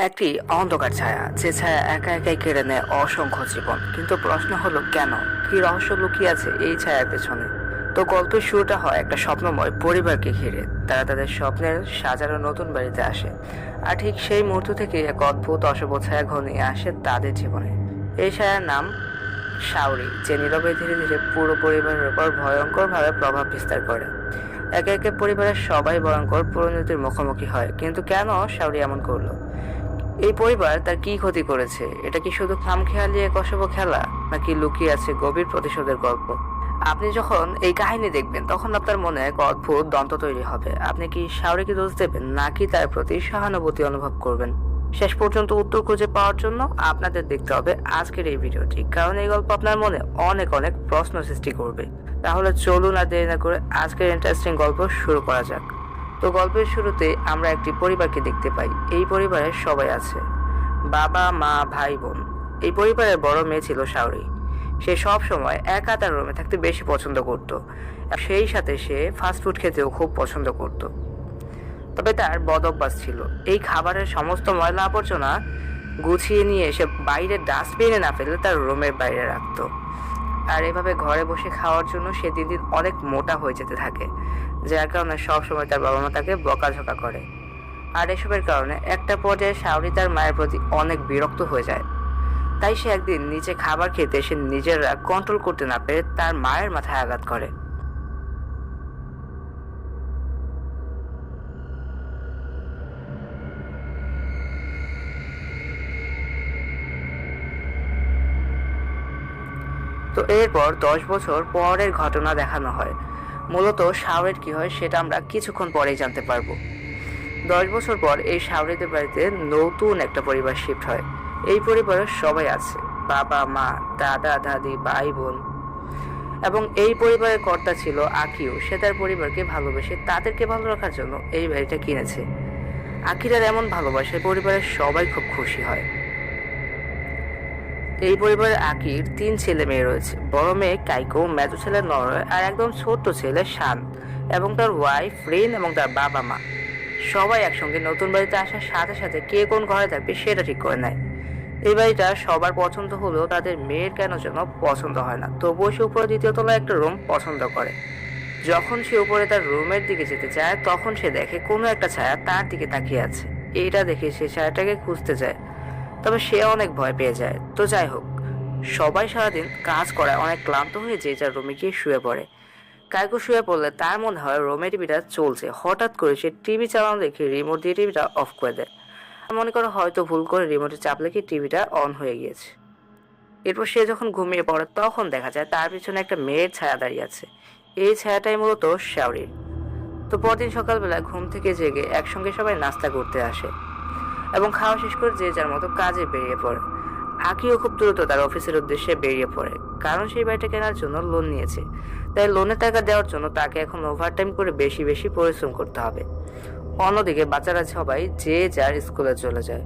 একটি অন্ধকার ছায়া, যে ছায়া একা একাই কেড়ে নেয় অসংখ্য জীবন। কিন্তু প্রশ্ন হলো কেন, কি রহস্য লুকিয়ে আছে এই ছায়ার পেছনে? তো গল্পের শুরুটা হয় একটা স্বপ্নময় পরিবারকে ঘিরে। তারা তাদের স্বপ্নের সাজানো নতুন বাড়িতে আসে, আর ঠিক সেই মুহূর্ত থেকে এক অদ্ভুত অশুভ ছায়া ঘনিয়ে আসে তাদের জীবনে। এই ছায়ার নাম শাওরি, যে নীরবে ধীরে ধীরে পুরো পরিবারের উপর ভয়ঙ্কর ভাবে প্রভাব বিস্তার করে। একে একে পরিবারের সবাই ভয়ঙ্কর পরিণতির মুখোমুখি হয়। কিন্তু কেন শাওরি এমন করলো? এই পরিবার তার কি ক্ষতি করেছে? এটা কি শুধু খামখেয়ালি এক অশুভ খেলা, নাকি লুকিয়ে আছে গভীর প্রতিশোধের গল্প? আপনি যখন এই কাহিনী দেখবেন তখন আপনার মনে এক অদ্ভুত দ্বন্দ্ব তৈরি হবে। আপনি কি শাওরিকে দোষ দেবেন, নাকি তার প্রতি সহানুভূতি অনুভব করবেন? শেষ পর্যন্ত উত্তর খুঁজে পাওয়ার জন্য আপনাদের দেখতে হবে আজকের এই ভিডিওটি, কারণ এই গল্প আপনার মনে অনেক অনেক প্রশ্ন সৃষ্টি করবে। তাহলে চলুন আর দেরি না করে আজকের ইন্টারেস্টিং গল্প শুরু করা যাক। তো গল্পের শুরুতে আমরা একটি পরিবারকে দেখতে পাই। এই পরিবারের সবাই আছে, বাবা, মা, ভাই, বোন। এই পরিবারের বড় মেয়ে ছিল শাওরি। সে সব সময় একা তার রুমে থাকতে বেশি পছন্দ করত। সেই সাথে সে ফাস্টফুড খেতেও খুব পছন্দ করত। তবে তার বদ অভ্যাস ছিল এই খাবারের সমস্ত ময়লা আবর্জনা গুছিয়ে নিয়ে এসে বাইরের ডাস্টবিনে না ফেলে তার রুমের বাইরে রাখতো। আর এভাবে ঘরে বসে খাওয়ার জন্য সে দিন দিন অনেক মোটা হয়ে যেতে থাকে, যার কারণে সবসময় তার বাবা মা তাকে বকাঝকা করে। আর এসবের কারণে একটা পর্যায়ে শাওরি তার মায়ের প্রতি অনেক বিরক্ত হয়ে যায়। তাই সে একদিন নিচে খাবার খেতে সে নিজের রাগ কন্ট্রোল করতে না পেরে তার মায়ের মাথায় আঘাত করে। তো এরপর 10 বছর পরের ঘটনা দেখানো হয়। মূলত শাওরির কি হয় সেটা আমরা কিছুক্ষণ পরেই জানতে পারবো। 10 বছর পর এই শাওরিদের বাড়িতে নতুন একটা পরিবার শিফট হয়। এই পরিবারের সবাই আছে, বাবা, মা, দাদা, দাদি, ভাই, বোন। এবং এই পরিবারের কর্তা ছিল আকিও। সে তার পরিবারকে ভালোবেসে তাদেরকে ভালো রাখার জন্য এই বাড়িটা কিনেছে। আকিরার এমন ভালোবাসায় পরিবারের সবাই খুব খুশি হয়। এই পরিবারে আকির 3 ছেলে মেয়ে রয়েছে। বড় মেয়ে কাইকো, মেজো ছেলে নরয়, আর একদম ছোট্ট ছেলে শান, এবং তার ওয়াইফ রিন এবং তার বাবা মা। সবাই একসঙ্গে নতুন বাড়িতে আসার সাথে সাথে কে কোন ঘরে থাকবে সেটা ঠিক করে নেয়। এই বাড়িটা সবার পছন্দ হলেও তাদের মেয়ের কেন যেন পছন্দ হয় না। তবুও সে উপরে 2য় তলায় একটা রুম পছন্দ করে। যখন সে উপরে তার রুমের দিকে যেতে চায় তখন সে দেখে কোনো একটা ছায়া তার দিকে তাকিয়ে আছে। এইটা দেখে সে ছায়াটাকে খুঁজতে যায়, তবে সে অনেক ভয় পেয়ে যায়। তো যাই হোক, সবাই সারাদিন কাজ করায় অনেক ক্লান্ত হয়ে যে যার রুমে গিয়ে শুয়ে পড়ে। কাইকো শুয়ে পড়লে তার মনে হয় রুমে টিভিটা চলছে। হঠাৎ করে সে টিভি চালানো দেখে রিমোট দিয়ে টিভিটা অফ করে দেয়। মনে করে হয়তো ভুল করে রিমোটে চাপলে কি টিভিটা অন হয়ে গিয়েছে। এরপর সে যখন ঘুমিয়ে পড়ে তখন দেখা যায় তার পিছনে একটা মেয়ের ছায়া দাঁড়িয়ে আছে। এই ছায়াটাই মূলত শাওরির। তো পরদিন সকালবেলা ঘুম থেকে জেগে একসঙ্গে সবাই নাস্তা করতে আসে এবং খাওয়া শেষ করে যে যার মতো কাজে বেরিয়ে পড়ে। আকিও খুব দ্রুত তার অফিসের উদ্দেশ্যে বেরিয়ে পড়ে, কারণ সেই বাড়িটা কেনার জন্য লোন নিয়েছে। তাই লোনের টাকা দেওয়ার জন্য তাকে এখন ওভারটাইম করে বেশি বেশি পরিশ্রম করতে হবে। অন্যদিকে বাচ্চারা সবাই যে যার স্কুলে চলে যায়।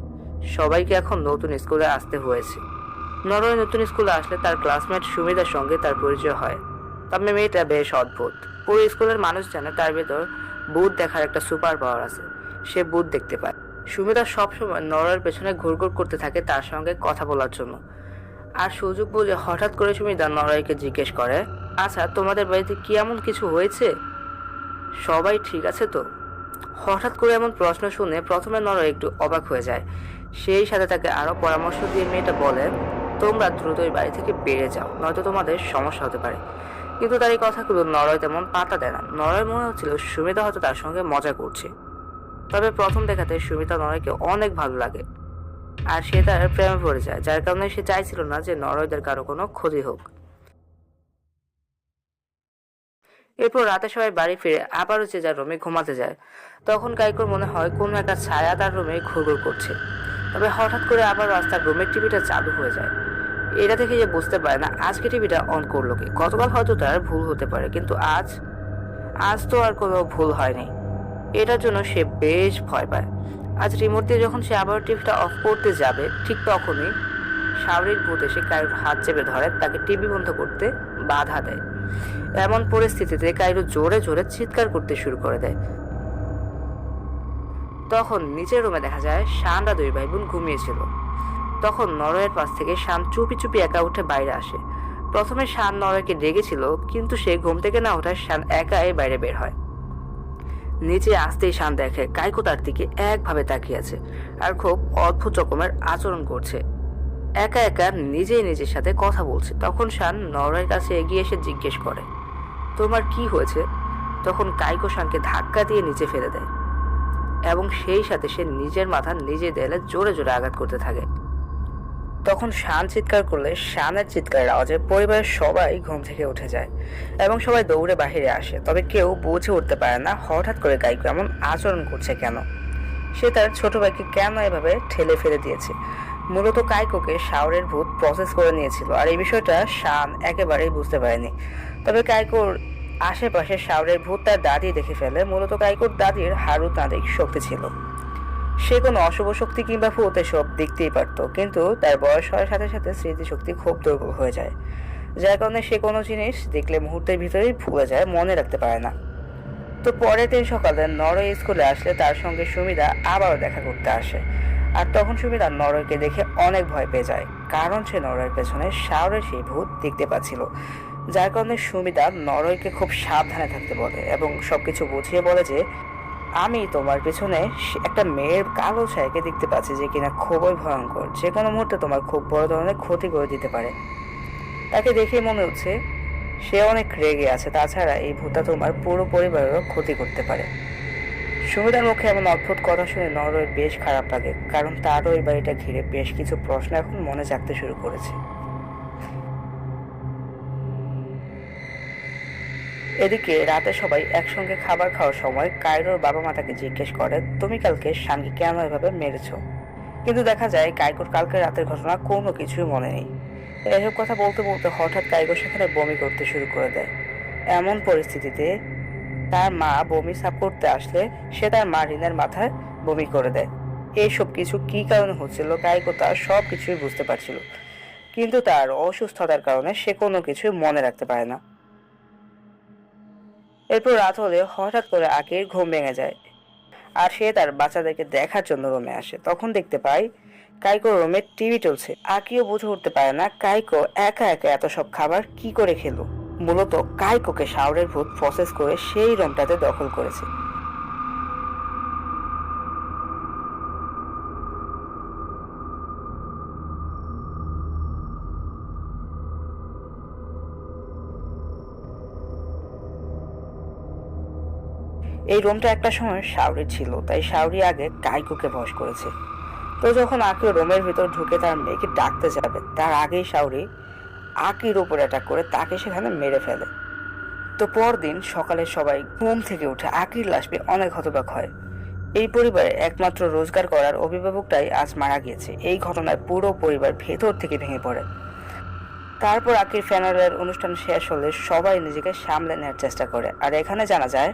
সবাইকে এখন নতুন স্কুলে আসতে হয়েছে। নরওয়ে নতুন স্কুলে আসলে তার ক্লাসমেট সুমিতার সঙ্গে তার পরিচয় হয়। তবে মেয়েটা বেশ অদ্ভুত। পুরো স্কুলের মানুষ জানে তার ভেতর ভূত দেখার একটা সুপার পাওয়ার আছে। সে ভূত দেখতে পায়। সুমিতা সবসময় নরওয়ের পেছনে ঘুরঘুর করতে থাকে তার সঙ্গে কথা বলার জন্য। আর সুযোগ বুঝে হঠাৎ করে সুমিতা নরওয়েকে জিজ্ঞেস করে, আচ্ছা, তোমাদের বাড়িতে কি এমন কিছু হয়েছে? সবাই ঠিক আছে তো? হঠাৎ করে এমন প্রশ্ন শুনে প্রথমে নরওয়ে একটু অবাক হয়ে যায়। সেই সাথে তাকে আরো পরামর্শ দিয়ে মেয়েটা বলে, তোমরা দ্রুত ওই বাড়ি থেকে বেরিয়ে যাও, নয়তো তোমাদের সমস্যা হতে পারে। কিন্তু তার এই কথাগুলো নরওয়ে তেমন পাত্তা দেয় না। নরওয়ের মনে হচ্ছিল সুমিতা হয়তো তার সঙ্গে মজা করছে। তবে প্রথম দেখাতে সুমিতা নরওয়েকে অনেক ভালো লাগে, আর সে তার প্রেমে পড়ে যায়, যার কারণে সে চাইছিল না যে নরওয়েদের কারো কোনো ক্ষতি হোক। এরপর রাতে সবাই বাড়ি ফিরে আবারও যে যার রুমে ঘুমাতে যায়। তখন কাইকোর মনে হয় কোনো একটা ছায়া তার রুমে ঘুরঘুর করছে। তবে হঠাৎ করে আবার রাস্তার রুমের টিভিটা চালু হয়ে যায়। এটা দেখে যে বুঝতে পারে না আজকে টিভিটা অন করলো কি। গতকাল হয়তো তার ভুল হতে পারে, কিন্তু আজ আজ তো আর কোনো ভুল হয়নি। এটার জন্য সে বেশ ভয় পায়। আজ রিমোট দিয়ে যখন সে আবার টিভিটা অফ করতে যাবে, ঠিক তখনই শাওরির ভূত এসে কাইরোর হাত চেপে ধরে, তাকে টিভি বন্ধ করতে বাধা দেয়। এমন পরিস্থিতিতে কাইরো জোরে জোরে চিৎকার করতে শুরু করে দেয়। তখন নিচের রুমে দেখা যায় শানরা দুই ভাই বোন ঘুমিয়েছিল। তখন নরওয়ের পাশ থেকে শান চুপি চুপি একা উঠে বাইরে আসে। প্রথমে শান নরওয়েকে ডেকেছিল, কিন্তু সে ঘুম থেকে না ওঠায় শান একাই বাইরে বের হয়। নিচে আসতেই শান দেখে কাইকো তার দিকে একভাবে তাকিয়ে আছে আর খুব অদ্ভুত রকমের আচরণ করছে। একা একা নিজেই নিজের সাথে কথা বলছে। তখন শান নরওয়ের কাছে এগিয়ে এসে জিজ্ঞেস করে, তোমার কি হয়েছে? তখন কাইকো শানকে ধাক্কা দিয়ে নিচে ফেলে দেয় এবং সেই সাথে সে নিজের মাথা নিজে দেয়ালে জোরে জোরে আঘাত করতে থাকে। তখন শান চিৎকার করলে শানের চিৎকারের আওয়াজে পরিবারের সবাই ঘুম থেকে উঠে যায় এবং সবাই দৌড়ে বাহিরে আসে। তবে কেউ বুঝে উঠতে পারে না হঠাৎ করে কাইকো এমন আচরণ করছে কেন। সে তার ছোট ভাইকে কেন এভাবে ঠেলে ফেলে দিয়েছে। মূলত কাইকোকে শাওরের ভূত প্রসেস করে নিয়েছিল, আর এই বিষয়টা শান একেবারেই বুঝতে পারেনি। তবে কাইকোর আশেপাশে শাওরের ভূত তার দাদি দেখে ফেলে। মূলত কাইকোর দাদির হারুতান্ত্রিক শক্তি ছিল। সে কোনো অশুভ শক্তি কিংবা ভূত এসব দেখতেই পারত, কিন্তু তার বয়স হওয়ার সাথে সাথে স্মৃতিশক্তি খুব দুর্বল হয়ে যায়, যার কারণে সে কোনো জিনিস দেখলে মুহূর্তের ভিতরেই ভুলে যায়, মনে রাখতে পারে না। তো পরের দিন সকালে নরওয়ে স্কুলে আসলে তার সঙ্গে সুমিতা আবারও দেখা করতে আসে। আর তখন সুমিতা নরওয়েকে দেখে অনেক ভয় পেয়ে যায়, কারণ সে নরওয়ের পেছনে শাওরের সেই ভূত দেখতে পাচ্ছিল। যার কারণে সুমিতা নরওয়েকে খুব সাবধানে থাকতে বলে এবং সবকিছু বুঝিয়ে বলে যে, আমি তোমার পেছনে একটা মেয়ের কালো ছায়াকে দেখতে পাচ্ছি, যে কিনা খুবই ভয়ঙ্কর, যে কোনো মুহূর্তে তোমার খুব বড় ধরনের ক্ষতি করে দিতে পারে। তাকে দেখে মনে হচ্ছে সে অনেক রেগে আছে। তাছাড়া এই ভূতটা তোমার পুরো পরিবারেরও ক্ষতি করতে পারে। সুমিতার মুখে এমন অদ্ভুত কথা শুনে নরওয়ের বেশ খারাপ লাগে, কারণ তারও এই বাড়িটা ঘিরে বেশ কিছু প্রশ্ন এখন মনে জাগতে শুরু করেছে। এদিকে রাতে সবাই একসঙ্গে খাবার খাওয়ার সময় কাইরোর বাবা মা তাকে জিজ্ঞেস করে, তুমি কালকে শানকে কেন এভাবে মেরেছ? কিন্তু দেখা যায় কাইকোর কালকে রাতের ঘটনা কোনো কিছুই মনে নেই। এসব কথা বলতে বলতে হঠাৎ কাইকো সেখানে বমি করতে শুরু করে দেয়। এমন পরিস্থিতিতে তার মা বমি সাফ করতে আসলে সে তার মা রিনের মাথায় বমি করে দেয়। এইসব কিছু কি কারণে হচ্ছিল কাইকো তার সব কিছুই বুঝতে পারছিল, কিন্তু তার অসুস্থতার কারণে সে কোনো কিছুই মনে রাখতে পারে না। এরপর রাত হলে হঠাৎ করে আকির ঘুম ভেঙে যায় আর সে তার বাচ্চাদেরকে দেখার জন্য রুমে আসে। তখন দেখতে পায় কাইকো রুমে টিভি চলছে। আকিও বুঝে উঠতে পারে না কাইকো একা একা এত সব খাবার কি করে খেলো। মূলত কাইকোকে শাওরের ভূত প্রসেস করে সেই রুমটাতে দখল করেছে। এই রুমটা একটা সময় শাওরির ছিল, তাই শাওরি আগে কাইকোকে বশ করেছে। তো যখন আকিও রুমের ভিতর ঢুকে তার মেয়েকে ডাকতে যাবে, তার আগেই শাওরি আকির উপর অ্যাটাক করে তাকে সেখানে মেরে ফেলে। তো পরদিন সকালে সবাই ঘুম থেকে উঠে আকির লাশ পেয়ে অনেক হতবাক হয়। এই পরিবারে একমাত্র রোজগার করার অভিভাবকটাই আজ মারা গিয়েছে। এই ঘটনায় পুরো পরিবার ভেতর থেকে ভেঙে পড়ে। তারপর আকির ফ্যানারের অনুষ্ঠান শেষ হলে সবাই নিজেকে সামলে নেওয়ার চেষ্টা করে। আর এখানে জানা যায়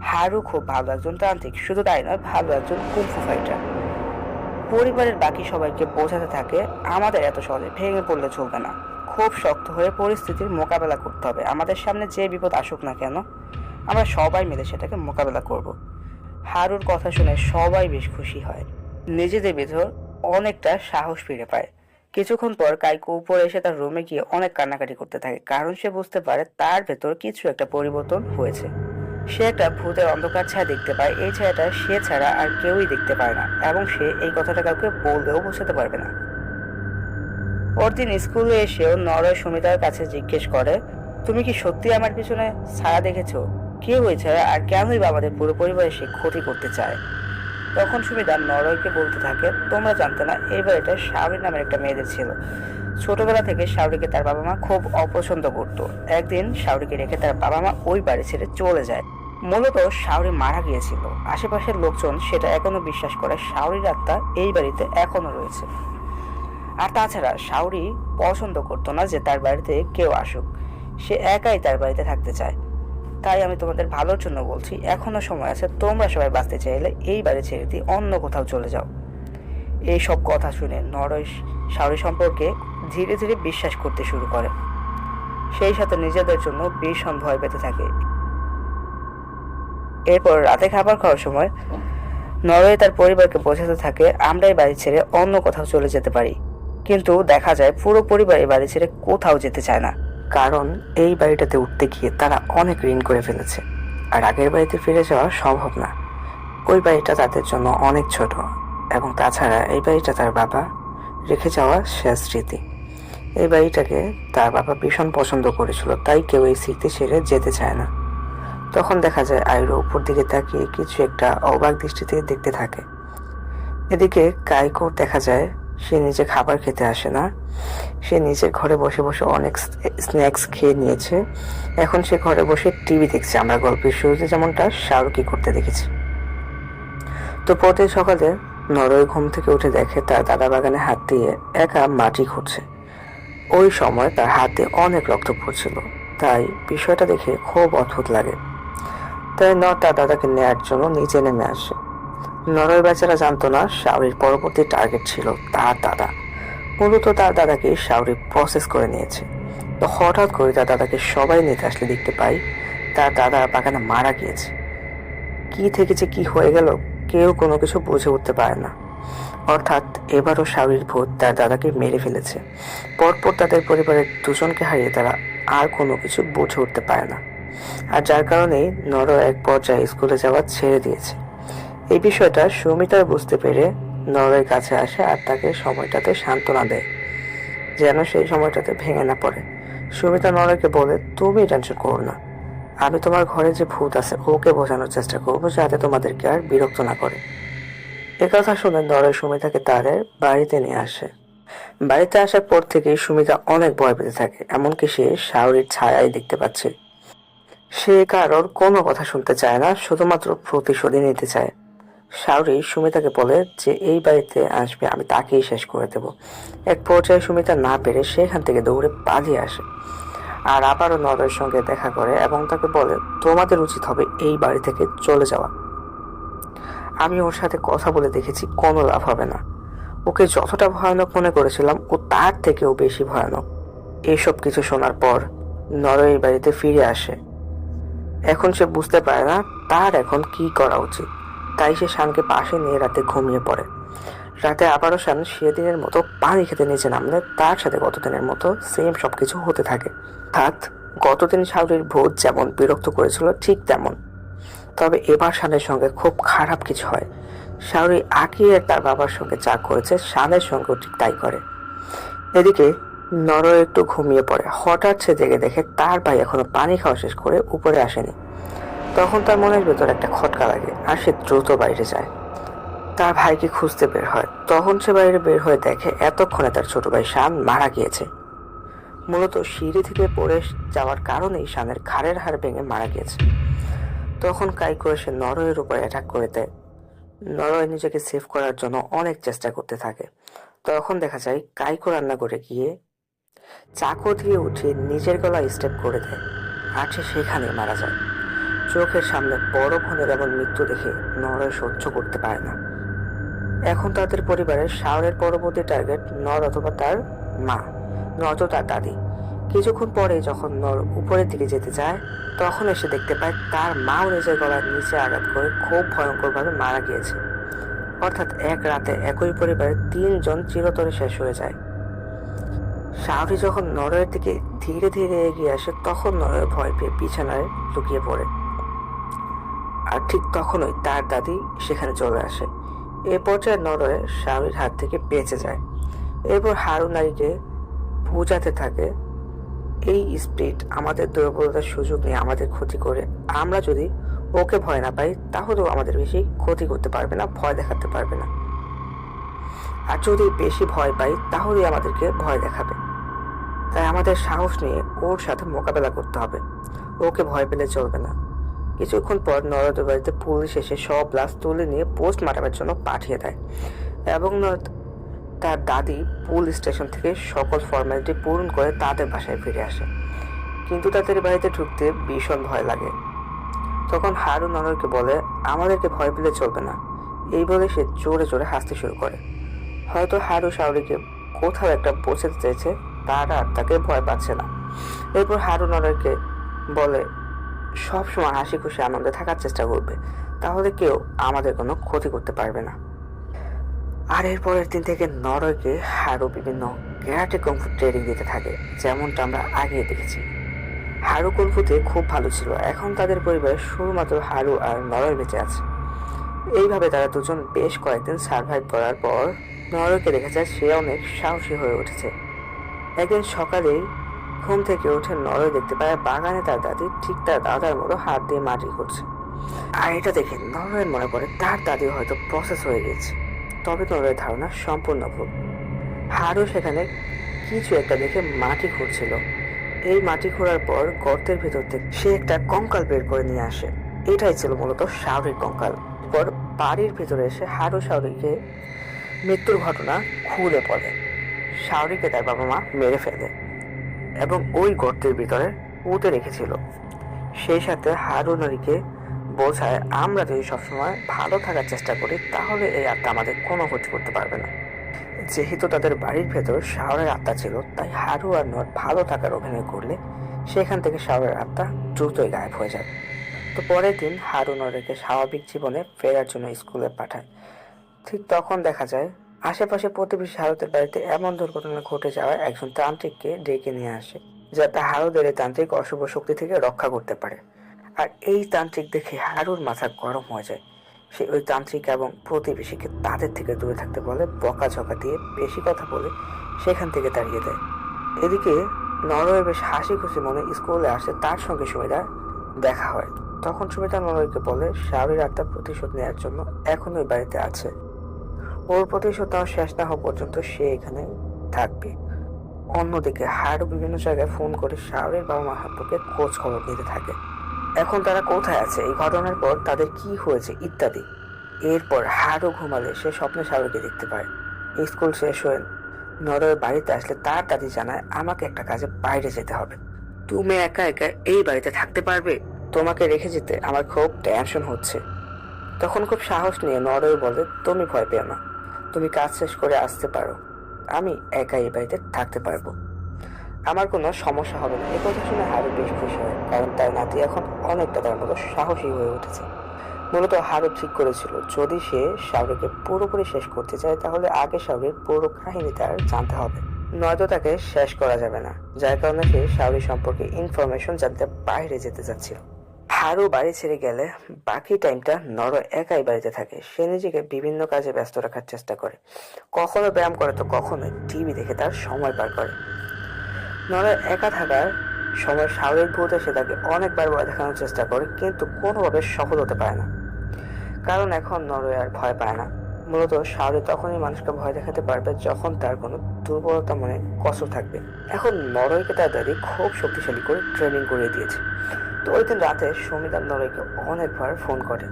হারু খুব ভালো একজন তান্ত্রিক, শুধু তাই নয়, ভালো একজন কুংফু ফাইটার। পরিবারের বাকি সবাইকে বোঝাতে থাকে, আমাদের এত সহজে ভেঙে পড়লে চলবে না, খুব শক্ত হয়ে পরিস্থিতির মোকাবেলা করতে হবে। আমাদের সামনে যে বিপদ আসুক না কেন, আমরা সবাই মিলে সেটাকে মোকাবেলা করব। হারুর কথা শুনে সবাই বেশ খুশি হয়, নিজেদের ভেতর অনেকটা সাহস ফিরে পায়। কিছুক্ষণ পর কাইকো উপরে এসে তার রুমে গিয়ে অনেক কান্নাকাটি করতে থাকে, কারণ সে বুঝতে পারে তার ভেতর কিছু একটা পরিবর্তন হয়েছে। সে একটা ভূতের অন্ধকার ছায়া দেখতে পায়। এই ছায়াটা সে ছাড়া আর কেউই দেখতে পারে না এবং সে এই কথাটা কাউকে বললেও বোঝাতে পারবে না। পরদিন স্কুলে এসেও নরওয়ে সুমিতার কাছে জিজ্ঞেস করে, তুমি কি সত্যি আমার পিছনে ছায়া দেখেছো? কে হয়েছে আর কেনই বা আমাদের পুরো পরিবারের সে ক্ষতি করতে চায়? তখন সুমিতা নরওয়েকে বলতে থাকে, তোমরা জানতে না, এই বাড়িটা শাওরি নামের একটা মেয়েদের ছিল। ছোটবেলা থেকে শাওরিকে তার বাবা মা খুব অপছন্দ করত। একদিন শাওরিকে রেখে তার বাবা মা ওই বাড়ি ছেড়ে চলে যায়। মূলত শাওরি মারা গিয়েছিল। আশেপাশের লোকজন সেটা এখনো বিশ্বাস করে শাওরির আত্মা এই বাড়িতে এখনো রয়েছে। আর তাছাড়া শাওরি পছন্দ করতো না যে তার বাড়িতে কেউ আসুক, সে একাই তার বাড়িতে থাকতে চায়। তাই আমি তোমাদের ভালোর জন্য বলছি, এখনো সময় আছে, তোমরা সবাই বাঁচতে চাইলে এই বাড়ি ছেড়ে দিয়ে অন্য কোথাও চলে যাও। এই সব কথা শুনে নরওয়ে শাওরি সম্পর্কে ধীরে ধীরে বিশ্বাস করতে শুরু করে। সেই সাথে নিজেদের জন্য ভীষণ ভয় পেতে থাকে। এরপর রাতে খাবার খাওয়ার সময় নরওয়ে তার পরিবারকে বোঝাতে থাকে আমরা এই বাড়ি ছেড়ে অন্য কোথাও চলে যেতে পারি, কিন্তু দেখা যায় পুরো পরিবার এই বাড়ি ছেড়ে কোথাও যেতে চায় না, কারণ এই বাড়িটাতে উঠতে গিয়ে তারা অনেক ঋণ করে ফেলেছে আর আগের বাড়িতে ফিরে যাওয়া সম্ভব না। ওই বাড়িটা তাদের জন্য অনেক ছোট, এবং তাছাড়া এই বাড়িটা তার বাবা রেখে যাওয়া শেষ স্মৃতি। এই বাড়িটাকে তার বাবা ভীষণ পছন্দ করেছিল, তাই কেউ এই স্মৃতি ছেড়ে যেতে চায় না। তখন দেখা যায় আইরো উপর দিকে তাকিয়ে কিছু একটা অবাক দৃষ্টিতে দেখতে থাকে। এদিকে কাইকোর দেখা যায় সে নিজে খাবার খেতে আসে না, সে নিজের ঘরে বসে বসে অনেক স্ন্যাক্স খেয়ে নিয়েছে। এখন সে ঘরে বসে টিভি দেখছে, আমরা গল্পের শুরুতে যেমনটা শাহরুখি করতে দেখেছি। তো পরদিন সকালে নরওয়ে ঘুম থেকে উঠে দেখে তার দাদা বাগানে হাত দিয়ে একা মাটি খুঁড়ছে। ওই সময় তার হাতে অনেক রক্ত পড়ছিল, তাই বিষয়টা দেখে খুব অদ্ভুত লাগে। তাই তার দাদাকে নেয়ার জন্য নিচে নেমে আসে। নরওয়ে বেচারা জানতো না শাওরির পরবর্তী টার্গেট ছিল তার দাদা। মূলত তার দাদাকে শাওরি প্রসেস করে নিয়েছে। তো হঠাৎ করে তার দাদাকে সবাই নিতে আসলে দেখতে পাই তার দাদা বাগানে মারা গিয়েছে। কি থেকে যে কি হয়ে গেল কেউ কোনো কিছু বুঝে উঠতে পারে না। অর্থাৎ এবারও শাওরির ভূত তার দাদাকে মেরে ফেলেছে। পরপর তাদের পরিবারের দুজনকে হারিয়ে তারা আর কোনো কিছু বুঝে উঠতে পারে না, আর যার কারণেই নরওয়ে এক পর্যায়ে স্কুলে যাওয়া ছেড়ে দিয়েছে। এই বিষয়টা সুমিতার বুঝতে পেরে নরওয়ের কাছে আসে আর তাকে সময়টাতে সান্ত্বনা দেয়, যেন সেই সময়টাতে ভেঙে না পড়ে। সুমিতা নরওয়েকে বলে, তুমি টেনশন করো না, আমি তোমার ঘরে যে ভূত আছে ওকে বোঝানোর চেষ্টা করবো যাতে তোমাদেরকে আর বিরক্ত না করে। একথা শুনে নরওয়ে সুমিতাকে তার বাড়িতে নিয়ে আসে। বাড়িতে আসার পর থেকেই সুমিতা অনেক ভয় পেতে থাকে, এমনকি সে শাওরির ছায়াই দেখতে পাচ্ছে। সে কারোর কোনো কথা শুনতে চায় না, শুধুমাত্র প্রতিশোধই নিতে চায়। শাওরি সুমিতাকে বলে যে এই বাড়িতে আসবে আমি তাকেই শেষ করে দেব। এক পর্যায়ে সুমিতা না পেরে সেখান থেকে দৌড়ে পালিয়ে আসে আর আবারও নরওয়ের সঙ্গে দেখা করে এবং তাকে বলে, তোমাদের উচিত হবে এই বাড়ি থেকে চলে যাওয়া। আমি ওর সাথে কথা বলে দেখেছি, কোনো লাভ হবে না। ওকে যতটা ভয়ানক মনে করেছিলাম ও তার থেকেও বেশি ভয়ানক। এইসব কিছু শোনার পর নরওয়ে এই বাড়িতে ফিরে আসে। এখন সে বুঝতে পারে না তার এখন কি করা উচিত, তাই সে শানকে পাশে নিয়ে রাতে ঘুমিয়ে পড়ে। রাতে আবারও শান সেদিনের মতো পানি খেতে নিচে নামলে তার সাথে গতদিনের মতো সেম সবকিছু হতে থাকে। অর্থাৎ গতদিন শাওরির ভূত যেমন বিরক্ত করেছিল ঠিক তেমন, তবে এবার শানের সঙ্গে খুব খারাপ কিছু হয়। শাওরি আকিয়ে তার বাবার সঙ্গে যা করেছে শানের সঙ্গেও ঠিক তাই করে। এদিকে নরওয়ে একটু ঘুমিয়ে পড়ে। হঠাৎ সে জেগে দেখে তার ভাই এখনো পানি খাওয়া শেষ করে উপরে আসেনি। তখন তার মনের ভেতর একটা খটকা লাগে আর সে দ্রুত বাইরে যায়। তার ভাইকে খুঁজতে বের হয়। তখন সে বাইরে বের হয়ে দেখে এতক্ষণে তার ছোট ভাই শান মারা গিয়েছে। মূলত সিঁড়ি থেকে পড়ে যাওয়ার কারণেই শানের ঘাড়ের হাড় ভেঙে মারা গিয়েছে। তখন কাইকো এসে নরওয়ের উপর অ্যাটাক করে দেয়। নরওয়ে নিজেকে সেভ করার জন্য অনেক চেষ্টা করতে থাকে। তখন দেখা যায় কাইকো রান্না করে গিয়ে চাকু দিয়ে উঠিয়ে নিজের গলায় স্টেপ করে দেয় আর সে সেখানে মারা যায়। চোখের সামনে বড় বোনের এমন মৃত্যু দেখে নরওয়ে সহ্য করতে পারে না। এখন তাদের পরিবারের শাওরের পরবর্তী টার্গেট নর অথবা তার মা, নয়তো তার দাদি। কিছুক্ষণ পরে যখন নর উপরের দিকে যেতে যায় তখন এসে দেখতে পায় তার মাও নিজের গলার নিচে আঘাত করে খুব ভয়ঙ্করভাবে মারা গিয়েছে। অর্থাৎ এক রাতে একই পরিবারের 3 জন চিরতরে শেষ হয়ে যায়। শাওরি যখন নরওয়ের দিকে ধীরে ধীরে এগিয়ে আসে তখন নরওয়ে ভয় পেয়ে বিছানায় লুকিয়ে পড়ে। আর ঠিক তখনই তার দাদি সেখানে চলে আসে। এ পর্যায়ে নরওয়ে শাওরির হাত থেকে বেঁচে যায়। এরপর হারু নারীকে বোঝাতে থাকে, এই স্পিরিট আমাদের দুর্বলতার সুযোগ নিয়ে আমাদের ক্ষতি করে। আমরা যদি ওকে ভয় না পাই তাহলেও আমাদের বেশি ক্ষতি করতে পারবে না, ভয় দেখাতে পারবে না। আর যদি বেশি ভয় পাই তাহলেই আমাদেরকে ভয় দেখাবে। তাই আমাদের সাহস নিয়ে ওর সাথে মোকাবেলা করতে হবে, ওকে ভয় পেলে চলবে না। কিছুক্ষণ পর নরদের বাড়িতে পুলিশ এসে সব লাশ তুলে নিয়ে পোস্টমর্টমের জন্য পাঠিয়ে দেয় এবং তার দাদি পুলিশ স্টেশন থেকে সকল ফর্মালিটি পূরণ করে তাদের বাসায় ফিরে আসে। কিন্তু তাদের বাড়িতে ঢুকতে ভীষণ ভয় লাগে। তখন হারু নরকে বলে, আমাদেরকে ভয় পেলে চলবে না। এই বলে সে জোরে জোরে হাসতে শুরু করে। হয়তো হারু শাওরিকে কোথাও একটা বোঝাতে চেয়েছে তারা আর তাকে ভয় পাচ্ছে না। এরপর হারু নরকে বলে, সবসময় হাসি খুশি আনন্দে থাকার চেষ্টা করবে, তাহলে কেউ আমাদের কোনো ক্ষতি করতে পারবে না। আর এর পরের দিন থেকে নরওয়েকে হারু বিভিন্ন ক্যারাটে কুংফু ট্রেনিং দিতে থাকে, যেমনটা আমরা আগে দেখেছি। হারু কুংফুতে খুব ভালো ছিল। এখন তাদের পরিবারে শুধুমাত্র হারু আর নরওয়ে বেঁচে আছে। এইভাবে তারা দুজন বেশ কয়েকদিন সার্ভাইভ করার পর নরওয়েকে দেখা যায় সে অনেক সাহসী হয়ে উঠেছে। একদিন সকালেই ঘুম থেকে উঠে নরওয়ে দেখতে পায় বাগানে তার দাদি ঠিক তার দাদার মতো হাত দিয়ে মাটি করছে। আর এটা দেখে নরওয়ের মনে পড়ে তার দাদি হয়তো প্রসেস হয়ে গেছে। তবে নরওয়ের ধারণা সম্পূর্ণ ভুল। হারু সেখানে কিছু একটা দেখে মাটি খুঁড়ছিল। এই মাটি খোঁড়ার পর গর্তের ভিতর থেকে সে একটা কঙ্কাল বের করে নিয়ে আসে। এটাই ছিল মূলত শাওরির কঙ্কাল। পর বাড়ির ভিতরে এসে হারু শাওরিকে মৃত্যুর ঘটনা খুলে পড়ে। শাওরিকে তার বাবা মা মেরে ফেলে এবং ওই গর্তের ভিতরে পুঁতে রেখেছিল। সেই সাথে হারু নরিকে বোঝায়, আমরা যদি সবসময় ভালো থাকার চেষ্টা করি তাহলে এই আত্মা আমাদের কোনো ক্ষতি করতে পারবে না। যেহেতু তাদের বাড়ির ভেতর শাওরের আত্মা ছিল, তাই হারু আর নর ভালো থাকার অভিনয় করলে সেখান থেকে শাওরের আত্মা দ্রুতই গায়েব হয়ে যায়। তো পরের দিন হারু নরকে স্বাভাবিক জীবনে ফেরার জন্য স্কুলে পাঠায়। ঠিক তখন দেখা যায় আশেপাশে প্রতিবেশী হারুদের বাড়িতে এমন দুর্ঘটনা ঘটে যাওয়ায় একজন তান্ত্রিককে ডেকে নিয়ে আসে, যাতে হারুদের এই তান্ত্রিক অশুভ শক্তি থেকে রক্ষা করতে পারে। আর এই তান্ত্রিক দেখে হারুর মাথা গরম হয়ে যায়। সে ওই তান্ত্রিক এবং প্রতিবেশীকে তাদের থেকে দূরে থাকতে বলে, বকাঝকা দিয়ে বেশি কথা বলে সেখান থেকে তাড়িয়ে দেয়। এদিকে নরওয়ে বেশ হাসি খুশি মনে স্কুলে আসে। তার সঙ্গে সুমিতার দেখা হয়। তখন সুমিতা নরওয়েকে বলে শাওরির আত্মা প্রতিশোধ নেওয়ার জন্য এখন ওই বাড়িতে আছে। ওর প্রতিশোধ নেওয়া শেষ না হওয়া পর্যন্ত সে এখানে থাকবে। অন্যদিকে হারু বিভিন্ন জায়গায় ফোন করে শাওরির বাবা মা সম্পর্কে খোঁজ খবর নিতে থাকে। এখন তারা কোথায় আছে, এই ঘটনার পর তাদের কি হয়েছে ইত্যাদি। এরপর হারু ঘুমালে সে স্বপ্নে শাওরিকে দেখতে পায়। স্কুল শেষ হয়ে নরওয়ে বাড়িতে আসলে তার দাদি জানায়, আমাকে একটা কাজে বাইরে যেতে হবে। তুমি একা একা এই বাড়িতে থাকতে পারবে? তোমাকে রেখে যেতে আমার খুব টেনশন হচ্ছে। তখন খুব সাহস নিয়ে নরওয়ে বলে, তুমি ভয় পেও না, তুমি কাজ শেষ করে আসতে পারো, আমি একা এই বাড়িতে থাকতে পারবো, আমার কোনো সমস্যা হবে না। এই কথা শুনে হারু বেশ খুশি হয়, কারণ তার নাতি এখন অনেকটা তার মতো সাহসী হয়ে উঠেছে। মূলত হারু ঠিক করেছিল, যদি সে শাওরিকে পুরোপুরি শেষ করতে চায় তাহলে আগে শাওরির পুরো কাহিনী তার জানতে হবে, নয়তো তাকে শেষ করা যাবে না। যার কারণে সে শাওরি সম্পর্কে ইনফরমেশন জানতে বাইরে যেতে চাচ্ছিল। হারু বাড়ি ছেড়ে গেলে বাকি টাইমটা নরওয়ে একাই বাড়িতে থাকে। সে নিজেকে বিভিন্ন কাজে ব্যস্ত রাখার চেষ্টা করে, কখনো ব্যায়াম করে তো কখনো টিভি দেখে তার সময় পার করে। নরওয়ে একা থাকার সময় শাওরির ভূত এসে তাকে অনেকবার ভয় দেখানোর চেষ্টা করে, কিন্তু কোনোভাবে সফল হতে পারে না। কারণ এখন নরওয়ে আর ভয় পায় না। মূলত শাওরি তখনই মানুষকে ভয় দেখাতে পারবে যখন তার কোনো দুর্বলতা মনে কসর থাকবে। এখন নরওয়েকে তার দাদি খুব শক্তিশালী করে ট্রেনিং করিয়ে দিয়েছে। তো ওই দিন রাতে সুমিতা নরওয়েকে অনেকবার ফোন করে,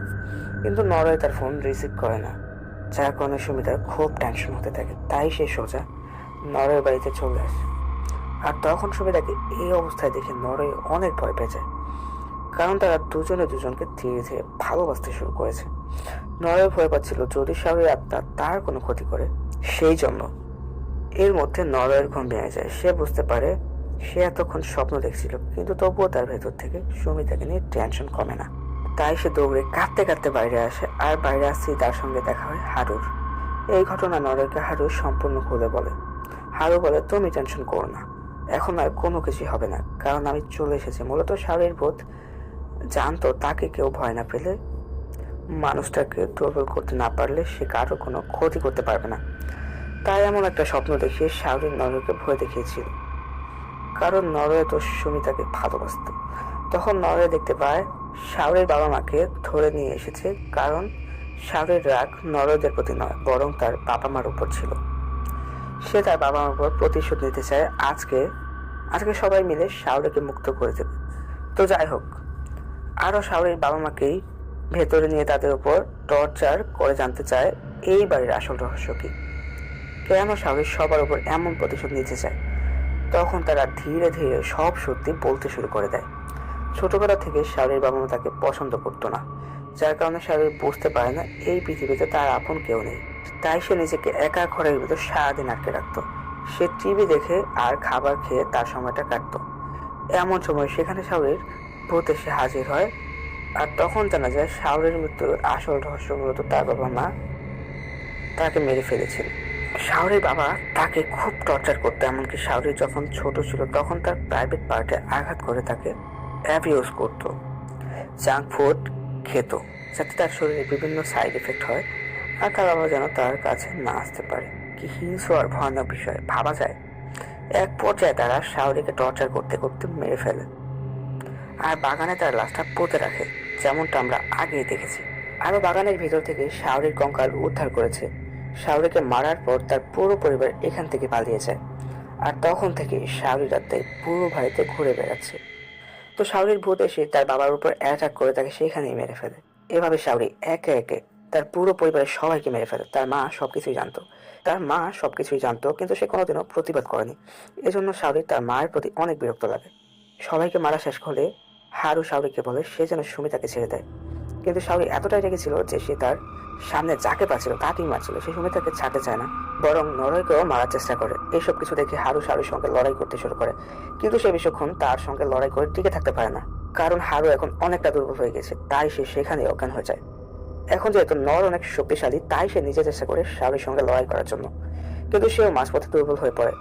কিন্তু নরওয়ে তার ফোন রিসিভ করে না। যার কারণে সুমিতার খুব টেনশন হতে থাকে। তাই সে সোজা নরওয়ের বাড়িতে চলে আসে। আর তখন সুমিতাকে এই অবস্থায় দেখে নরওয়ে অনেক ভয় পেয়ে যায়, কারণ তারা দুজনে দুজনকে ধীরে ধীরে ভালোবাসতে শুরু করেছে। নরওয়ে ভয় পাচ্ছিল যদি শাওরির আত্মা তার কোনো ক্ষতি করে, সেই জন্য। এর মধ্যে নরওয়ের ঘুম ভেঙে যায়। সে বুঝতে পারে সে এতক্ষণ স্বপ্ন দেখছিল, কিন্তু তবুও তার ভেতর থেকে সুমিতাকে নিয়ে টেনশন কমে না। তাই সে দৌড়ে কাঁদতে কাঁদতে বাইরে আসে। আর বাইরে আসতেই তার সঙ্গে দেখা হয় হারুর। এই ঘটনা নরওয়েকে হারু সম্পূর্ণ খুলে বলে। হারু বলে, তুমি টেনশন করো না, এখন আর কোনো কিছুই হবে না, কারণ আমি চলে এসেছি। মূলত শাওরির ভূত জানতো তাকে কেউ ভয় না পেলে, মানুষটাকে দুর্বল করতে না পারলে সে কারো কোনো ক্ষতি করতে পারবে না। তাই এমন একটা স্বপ্ন দেখিয়ে শাওরি নরওয়েকে ভয় দেখিয়েছিল, কারণ নরওয়ে তো সুমিতাকে ভালোবাসত। তখন নরওয়ে দেখতে পায় শাওরির বাবা মাকে ধরে নিয়ে এসেছে, কারণ শাওরির রাগ নরওয়েদের প্রতি নয়, বরং তার বাবা মার উপর ছিল। সে তার বাবা মার উপর প্রতিশোধ নিতে চায়। আজকে সবাই মিলে শাওরিকে মুক্ত করে দেবে। তো যাই হোক, আরও শাওরির বাবা মাকেই ভেতরে নিয়ে তাদের উপর টর্চার করে জানতে চায় এই বাড়ির আসল রহস্য কি, কেন শাওরি সবার উপর এমন প্রতিশোধ নিতে চায়। তখন তারা ধীরে ধীরে সব সত্যি বলতে শুরু করে দেয়। ছোটবেলা থেকে শাওরির বাবা মা তাকে পছন্দ করতো না, যার কারণে শাওরি বুঝতে পারে না এই পৃথিবীতে তার আপন কেউ নেই। তাই সে নিজেকে একা ঘরের ভিতর সারাদিন আটকে রাখতো। সে টিভি দেখে আর খাবার খেয়ে তার সময়টা কাটতো। এমন সময় সেখানে শাওরির ভূত এসে হাজির হয়। আর তখন জানা যায় শাওরের মৃত্যুর আসল রহস্য মূলত তার বাবা মা তাকে মেরে ফেলেছিল। শাওরের বাবা তাকে খুব টর্চার করতো, এমনকি শাওরি যখন ছোট ছিল তখন তার প্রাইভেট পার্টে আঘাত করে তাকে অ্যাবিউজ করতো। জাঙ্ক ফুড খেত যাতে তার শরীরে বিভিন্ন সাইড এফেক্ট হয় আর তার বাবা যেন তার কাছে না আসতে পারে। কি হিংস্র আর ভয়ানক বিষয় ভাবা যায়। এক পর্যায়ে তারা শাওরিকে টর্চার করতে করতে মেরে ফেলে আর বাগানে তার লাশটা পুঁতে রাখে, যেমনটা আমরা আগেই দেখেছি। আরও বাগানের ভিতর থেকে শাওরির কঙ্কাল উদ্ধার করেছে। শাওরিকে মারার পর তার পুরো পরিবার এখান থেকে পালিয়ে যায়। আর তখন থেকে শাওরি রাতে পুরো বাড়িতে ঘুরে বেড়াচ্ছে। তো শাওরির ভূত এসে তার বাবার উপর অ্যাটাক করে তাকে সেখানেই মেরে ফেলে। এভাবে শাওরি একে একে তার পুরো পরিবারের সবাইকে মেরে ফেলে। তার মা সবকিছুই জানতো কিন্তু সে কোনোদিনও প্রতিবাদ করেনি। এজন্য শাওরির তার মায়ের প্রতি অনেক বিরক্ত লাগে। সবাইকে মারা শেষ হলে হারু শাওরিকে বলে সে যেন সুমিতাকে ছেড়ে দেয়। কিন্তু শাওরি এতটাই রেগেছিল যে সে তার সামনে যাকে পাচ্ছিল তাকেই মারছিল। সে সুমিতাকে ছাড়তে চায় না, বরং নরয়কেও মারার চেষ্টা করে। এইসব কিছু দেখে হারু শাওরির সঙ্গে লড়াই করতে শুরু করে, কিন্তু সে বেশিক্ষণ তার সঙ্গে লড়াই করে টিকে থাকতে পারে না, কারণ হারু এখন অনেকটা দুর্বল হয়ে গেছে। তাই সে সেখানে অজ্ঞান হয়ে যায়। এখন যেহেতু নর অনেক শক্তিশালী তাই সে নিজে চেষ্টা করে শাওরির সঙ্গে লড়াই করার জন্য, কিন্তু সেও মাঝপথে দুর্বল হয়ে পড়ে,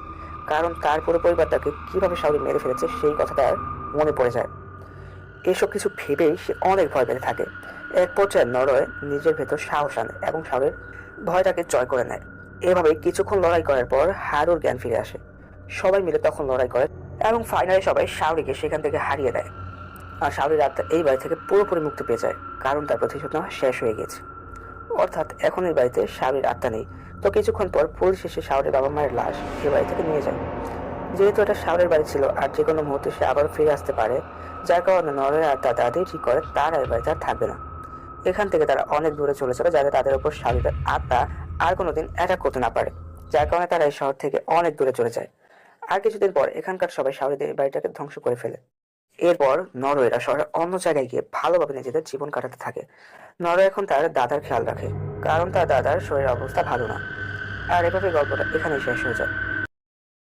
কারণ তার পুরো পরিবারটাকে কিভাবে শাওরি মেরে ফেলেছে সেই কথাটা মনে পড়ে যায়। এসব কিছু ভেবেই সে অনেক ভয় পেতে থাকে। এক পর্যায়ে নরয় নিজের ভেতর সাহস আনে এবং শাওরির ভয়টাকে জয় করে নেয়। এভাবে কিছুক্ষণ লড়াই করার পর হারুর জ্ঞান ফিরে আসে। সবাই মিলে তখন লড়াই করে এবং ফাইনালি সবাই শাওরিকে সেখান থেকে হারিয়ে দেয়। আর শাওরির আত্মা এই বাড়ি থেকে পুরোপুরি মুক্তি পেয়ে যায়, কারণ তার প্রতিশোধ নেওয়া শেষ হয়ে গেছে। অর্থাৎ এখন এই বাড়িতে শাওরির আত্মা নেই। তো কিছুক্ষণ পর পুলিশ এসে শাওরির বাবা মায়ের লাশ এই বাড়ি থেকে নিয়ে যায়। যেহেতু এটা শাওরির বাড়ি ছিল আর যে কোনো মুহূর্তে সে আবার ফিরে আসতে পারে, যার কারণে নরয় আর তার দাদি ঠিক করে তারা এই বাড়িতে আর থাকবে না। এখান থেকে তারা অনেক দূরে চলে যাবে যাতে তাদের উপর শাওরির আত্মা আর কোনোদিন অ্যাটাক করতে না পারে, যার কারণে তারা এই শহর থেকে অনেক দূরে চলে যায়। আর কিছুদিন পর এখানকার সবাই শাওরিদের এই বাড়িটাকে ধ্বংস করে ফেলে। এরপর নরওয়েরা শহরের অন্য জায়গায় গিয়ে ভালোভাবে নিজেদের জীবন কাটাতে থাকে। নরওয়ে এখন তার দাদার খেয়াল রাখে, কারণ তার দাদার শরীরের অবস্থা ভালো না। আর এভাবে গল্পটা এখানেই শেষ হয়ে যায়।